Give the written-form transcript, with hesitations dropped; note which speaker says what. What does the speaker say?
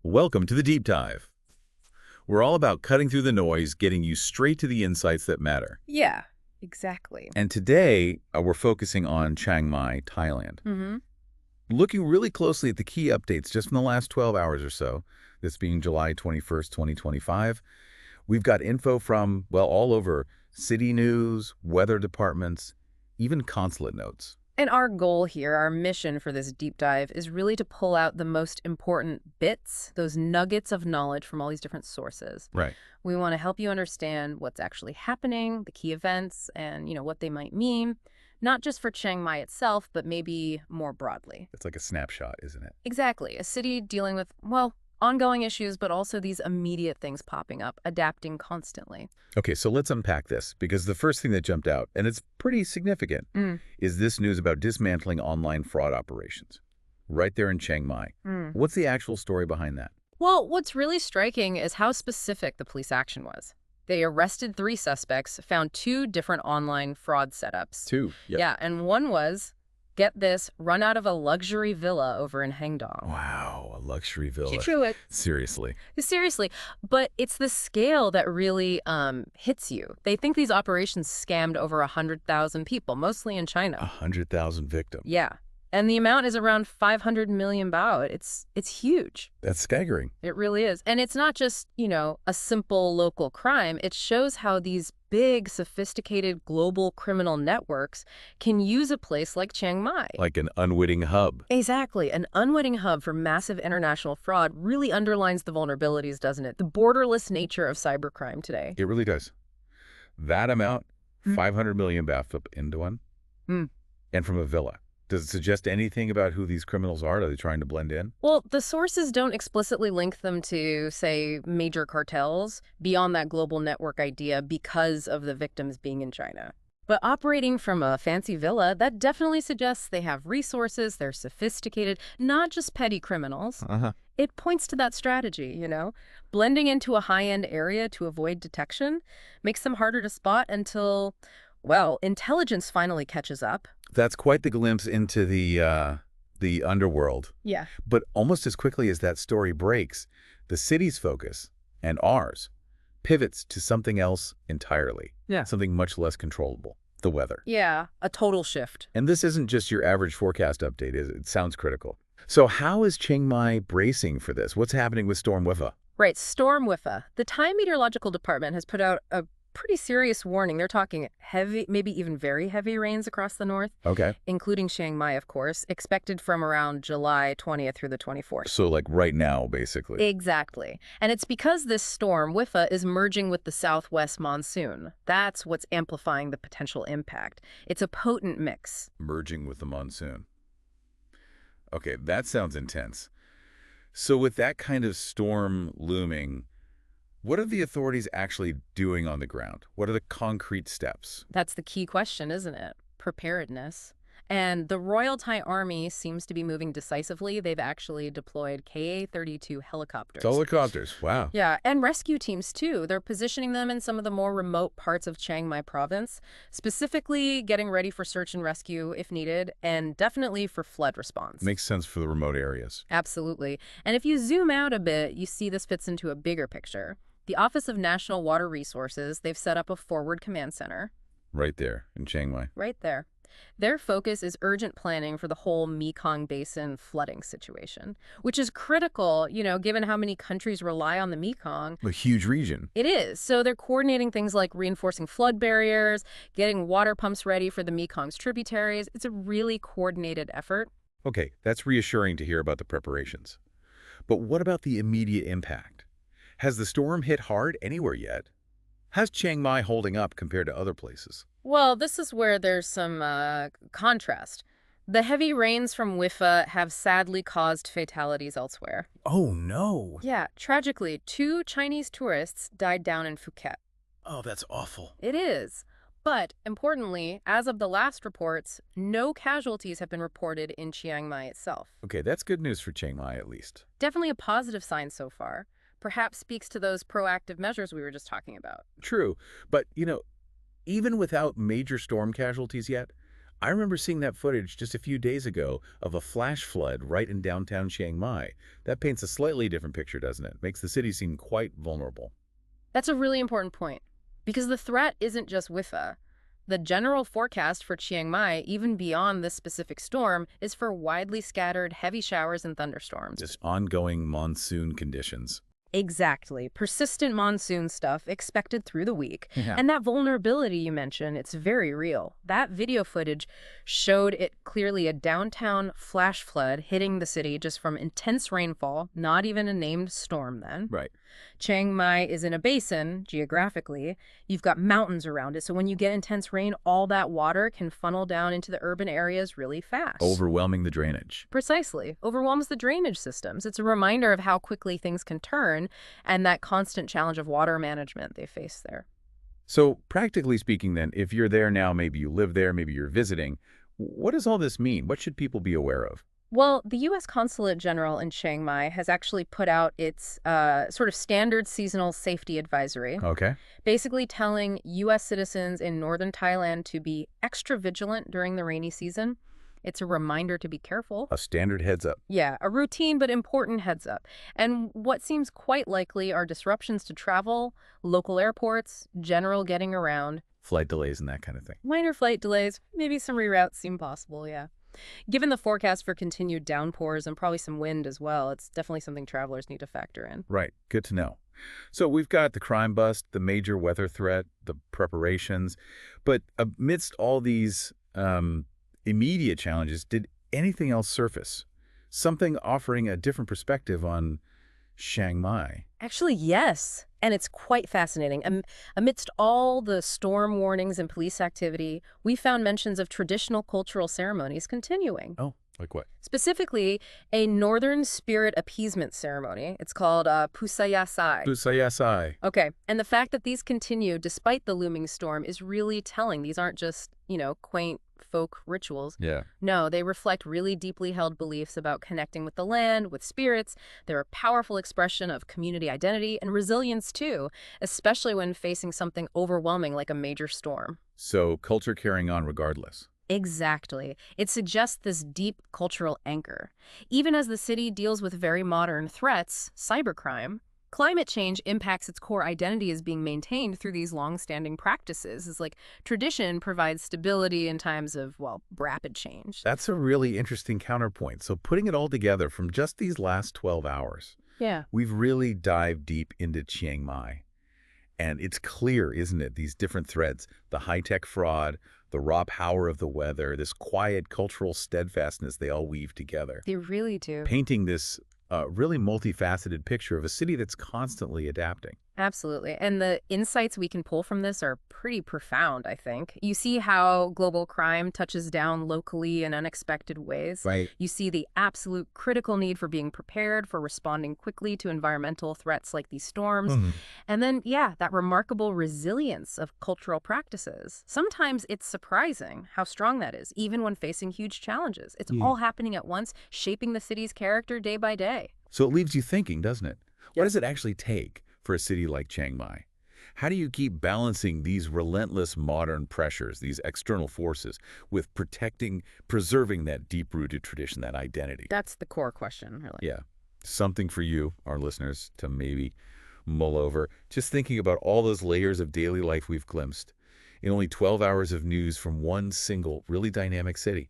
Speaker 1: Welcome to the Deep Dive. We're all about cutting through the noise, getting you straight to the insights that matter.
Speaker 2: Yeah, exactly.
Speaker 1: And today, we're focusing on Chiang Mai, Thailand.
Speaker 2: Mm-hmm.
Speaker 1: Looking really closely at the key updates just from the last 12 hours or so, this being July 21st, 2025. We've got info from, well, all over city news, weather departments, even consulate notes.
Speaker 2: And our goal here, our mission for this deep dive, is really to pull out the most important bits, those nuggets of knowledge from all these different sources.
Speaker 1: Right.
Speaker 2: We want to help you understand what's actually happening, the key events, and, what they might mean, not just for Chiang Mai itself, but maybe more broadly.
Speaker 1: It's like a snapshot, isn't it?
Speaker 2: Exactly. A city dealing with, well, ongoing issues, but also these immediate things popping up, adapting constantly.
Speaker 1: Okay, so let's unpack this, because the first thing that jumped out, and it's pretty significant, is this news about dismantling online fraud operations right there in Chiang Mai. What's the actual story behind that?
Speaker 2: Well, what's really striking is how specific the police action was. They arrested 3 suspects, found 2 different online fraud setups.
Speaker 1: 2. Yep.
Speaker 2: Yeah, and one was, get this, run out of a luxury villa over in Hengdong.
Speaker 1: Wow, a luxury villa.
Speaker 2: True it.
Speaker 1: Seriously.
Speaker 2: Seriously, but it's the scale that really hits you. They think these operations scammed over 100,000 people, mostly in China.
Speaker 1: 100,000 victims.
Speaker 2: Yeah, and the amount is around 500 million baht. It's huge.
Speaker 1: That's staggering.
Speaker 2: It really is. And it's not just, a simple local crime. It shows how these big, sophisticated global criminal networks can use a place like Chiang Mai.
Speaker 1: Like an unwitting hub.
Speaker 2: Exactly. An unwitting hub for massive international fraud really underlines the vulnerabilities, doesn't it? The borderless nature of cybercrime today.
Speaker 1: It really does. That amount, 500 million baht up into one, and from a villa. Does it suggest anything about who these criminals are? Are they trying to blend in?
Speaker 2: Well, the sources don't explicitly link them to, say, major cartels beyond that global network idea because of the victims being in China. But operating from a fancy villa, that definitely suggests they have resources, they're sophisticated, not just petty criminals. It points to that strategy, Blending into a high-end area to avoid detection makes them harder to spot until, well, intelligence finally catches up.
Speaker 1: That's quite the glimpse into the underworld.
Speaker 2: Yeah.
Speaker 1: But almost as quickly as that story breaks, the city's focus, and ours, pivots to something else entirely.
Speaker 2: Yeah.
Speaker 1: Something much less controllable. The weather.
Speaker 2: Yeah, a total shift.
Speaker 1: And this isn't just your average forecast update, is it? It sounds critical. So how is Chiang Mai bracing for this? What's happening with Storm Wipha?
Speaker 2: Right, Storm Wipha. The Thai Meteorological Department has put out a pretty serious warning. They're talking heavy, maybe even very heavy rains across the north.
Speaker 1: Okay.
Speaker 2: Including Chiang Mai, of course, expected from around July 20th through the 24th.
Speaker 1: So like right now, basically.
Speaker 2: Exactly. And it's because this storm, Wipha, is merging with the southwest monsoon. That's what's amplifying the potential impact. It's a potent mix.
Speaker 1: Merging with the monsoon. Okay, that sounds intense. So with that kind of storm looming, what are the authorities actually doing on the ground? What are the concrete steps?
Speaker 2: That's the key question, isn't it? Preparedness. And the Royal Thai Army seems to be moving decisively. They've actually deployed Ka-32 helicopters.
Speaker 1: Helicopters, wow.
Speaker 2: Yeah, and rescue teams, too. They're positioning them in some of the more remote parts of Chiang Mai province, specifically getting ready for search and rescue if needed, and definitely for flood response.
Speaker 1: Makes sense for the remote areas.
Speaker 2: Absolutely. And if you zoom out a bit, you see this fits into a bigger picture. The Office of National Water Resources, they've set up a forward command center.
Speaker 1: Right there in Chiang Mai.
Speaker 2: Right there. Their focus is urgent planning for the whole Mekong Basin flooding situation, which is critical, given how many countries rely on the Mekong.
Speaker 1: A huge region.
Speaker 2: It is. So they're coordinating things like reinforcing flood barriers, getting water pumps ready for the Mekong's tributaries. It's a really coordinated effort.
Speaker 1: Okay, that's reassuring to hear about the preparations. But what about the immediate impact? Has the storm hit hard anywhere yet? How's Chiang Mai holding up compared to other places?
Speaker 2: Well, this is where there's some contrast. The heavy rains from Wipha have sadly caused fatalities elsewhere.
Speaker 1: Oh, no.
Speaker 2: Yeah, tragically, 2 Chinese tourists died down in Phuket.
Speaker 1: Oh, that's awful.
Speaker 2: It is. But, importantly, as of the last reports, no casualties have been reported in Chiang Mai itself.
Speaker 1: Okay, that's good news for Chiang Mai, at least.
Speaker 2: Definitely a positive sign so far. Perhaps speaks to those proactive measures we were just talking about.
Speaker 1: True. But, even without major storm casualties yet, I remember seeing that footage just a few days ago of a flash flood right in downtown Chiang Mai. That paints a slightly different picture, doesn't it? Makes the city seem quite vulnerable.
Speaker 2: That's a really important point, because the threat isn't just Wipha. The general forecast for Chiang Mai, even beyond this specific storm, is for widely scattered heavy showers and thunderstorms.
Speaker 1: Just ongoing monsoon conditions.
Speaker 2: Exactly. Persistent monsoon stuff expected through the week.
Speaker 1: Yeah.
Speaker 2: And that vulnerability you mentioned, it's very real. That video footage showed it clearly, a downtown flash flood hitting the city just from intense rainfall, not even a named storm then.
Speaker 1: Right.
Speaker 2: Chiang Mai is in a basin, geographically. You've got mountains around it, so when you get intense rain, all that water can funnel down into the urban areas really fast.
Speaker 1: Overwhelming the drainage.
Speaker 2: Precisely. Overwhelms the drainage systems. It's a reminder of how quickly things can turn and that constant challenge of water management they face there.
Speaker 1: So practically speaking then, if you're there now, maybe you live there, maybe you're visiting, what does all this mean? What should people be aware of?
Speaker 2: Well, the U.S. Consulate General in Chiang Mai has actually put out its sort of standard seasonal safety advisory,
Speaker 1: Okay.
Speaker 2: basically telling U.S. citizens in Northern Thailand to be extra vigilant during the rainy season. It's a reminder to be careful.
Speaker 1: A standard heads up.
Speaker 2: Yeah, a routine but important heads up. And what seems quite likely are disruptions to travel, local airports, general getting around.
Speaker 1: Flight delays and that kind of thing.
Speaker 2: Minor flight delays, maybe some reroutes seem possible, yeah. Given the forecast for continued downpours and probably some wind as well, it's definitely something travelers need to factor in.
Speaker 1: Right. Good to know. So we've got the crime bust, the major weather threat, the preparations. But amidst all these immediate challenges, did anything else surface? Something offering a different perspective on Chiang Mai?
Speaker 2: Actually, yes. And it's quite fascinating. Amidst all the storm warnings and police activity, we found mentions of traditional cultural ceremonies continuing.
Speaker 1: Oh, like what?
Speaker 2: Specifically, a northern spirit appeasement ceremony. It's called Pusayasai.
Speaker 1: Busayasai.
Speaker 2: Okay, and the fact that these continue despite the looming storm is really telling. These aren't just, quaint folk rituals.
Speaker 1: Yeah.
Speaker 2: No, they reflect really deeply held beliefs about connecting with the land, with spirits. They're a powerful expression of community identity and resilience too, especially when facing something overwhelming like a major storm.
Speaker 1: So culture carrying on regardless.
Speaker 2: Exactly. It suggests this deep cultural anchor. Even as the city deals with very modern threats, cybercrime, climate change impacts its core identity as being maintained through these long-standing practices. It's like tradition provides stability in times of, rapid change.
Speaker 1: That's a really interesting counterpoint. So putting it all together from just these last 12 hours,
Speaker 2: Yeah.
Speaker 1: we've really dived deep into Chiang Mai. And it's clear, isn't it, these different threads, the high-tech fraud, the raw power of the weather, this quiet cultural steadfastness they all weave together,
Speaker 2: They really do.
Speaker 1: painting this really multifaceted picture of a city that's constantly adapting.
Speaker 2: Absolutely. And the insights we can pull from this are pretty profound, I think. You see how global crime touches down locally in unexpected ways.
Speaker 1: Right.
Speaker 2: You see the absolute critical need for being prepared, for responding quickly to environmental threats like these storms. And then, that remarkable resilience of cultural practices. Sometimes it's surprising how strong that is, even when facing huge challenges. It's all happening at once, shaping the city's character day by day.
Speaker 1: So it leaves you thinking, doesn't it? What does it actually take for a city like Chiang Mai? How do you keep balancing these relentless modern pressures, these external forces, with preserving that deep-rooted tradition, that identity?
Speaker 2: That's the core question, really.
Speaker 1: Yeah. Something for you, our listeners, to maybe mull over. Just thinking about all those layers of daily life we've glimpsed in only 12 hours of news from one single, really dynamic city.